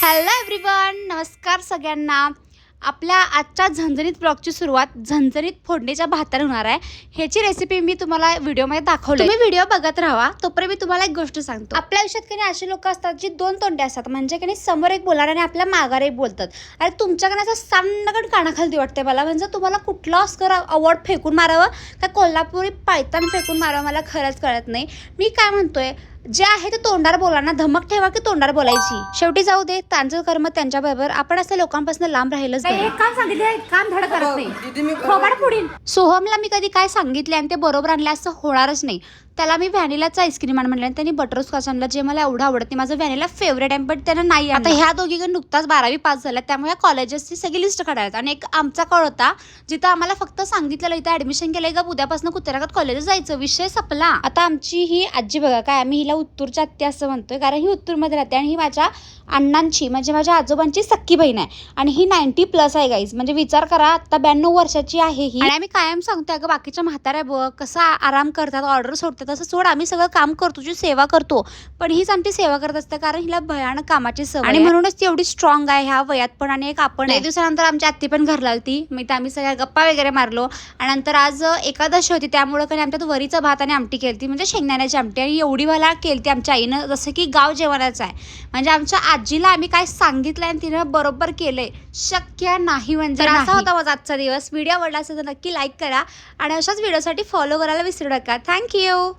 Hello everyone, नमस्कार सगळ्यांना. आपल्या आजच्या झणझणीत ब्लॉगची सुरुवात झणझणीत फोडणीच्या भाताने होणार आहे. ह्याची रेसिपी मी तुम्हाला व्हिडिओमध्ये दाखवली. तुम्ही व्हिडिओ बघत राहा. तोपर्यंत मी तुम्हाला एक गोष्ट सांगतो. आपल्या आयुष्यात काही अशी लोक असतात जी दोन तोंडे असतात, म्हणजे काही समोर एक बोलणार आणि आपल्या माघार एक बोलतात. आणि तुमच्याकडे असं सामनाकड कानाखाली वाटते मला, म्हणजे तुम्हाला कुठला ऑस्कर अवॉर्ड फेकून मारावं का कोल्हापुरी पायतान फेकून मारावं मला खरंच कळत नाही. मी काय म्हणतोय, जे आहे ते तोंडावर बोला ना, धमक ठेवा की तोंडावर बोलायची. शेवटी जाऊ दे, त्यांचं कर्म त्यांच्या बरोबर. आपण असं लोकांपासून लांब राहिलंच नाही. काम सांगितलं काम धड करत नाही. सोहमला मी कधी काय सांगितले आणि ते बरोबर आणले असं होणारच नाही. त्याला मी व्हॅनिलाचा आईस्क्रीम आण म्हणलं आणि त्यांनी बटरस्कॉच आणलं, जे मला एवढं आवडत नाही. माझं व्हॅनिला फेवरेट आहे, पण त्यांना नाही. आता ह्या दोघीकडे नुकताच 12वी पास झाल्या, त्यामुळे कॉलेजेसची सगळी लिस्ट काढायला. आणि एक आमचा कळ होता जिथं आम्हाला फक्त सांगितलेलं इथं ऍडमिशन केलंय का उद्यापासून कुत्र्यागत कॉलेज जायचं, विषय संपला. आता आमची ही आजी बघा, काय आम्ही हिला उत्तूरच्या आत्या असं म्हणतोय, कारण ही उत्तूरमध्ये राहते आणि ही माझ्या अण्णांची म्हणजे माझ्या आजोबांची सख्खी बहीण आहे. आणि ही 90+ आहे गाईज, म्हणजे विचार करा, आता 92 वर्षाची आहे ही. आणि आम्ही कायम सांगतोय, अगं बाकीच्या म्हाताऱ्या बघ कसं आराम करतात, ऑर्डर सोडतात, तसं सोड, आम्ही सगळं काम करतो, तुझी सेवा करतो. पण हीच आमची सेवा करत असते, कारण हिला भयानक कामाची सवय आणि म्हणूनच ती एवढी स्ट्रॉंग आहे ह्या वयात पण. आणि एक आपण एक दिवसानंतर आमची आत्ती पण घरला आलती, मग तर आम्ही सगळ्या गप्पा वगैरे मारलो. आणि नंतर आज एकादशी होती, त्यामुळे काही आमच्यात वरीचा भात आणि आमटी केलती, म्हणजे शेंगदाण्याची आमटी. आणि एवढी मला केलती आमच्या आईनं, जसं की गाव जेवणाचं आहे. म्हणजे आमच्या आजीला आम्ही काय सांगितलंय आणि तिनं बरोबर केलंय, शक्य नाही. म्हणजे असा होता माझा आजचा दिवस. व्हिडिओ आवडला असेल तर नक्की लाईक करा आणि अशाच व्हिडिओसाठी फॉलो करायला विसरू नका. थँक्यू.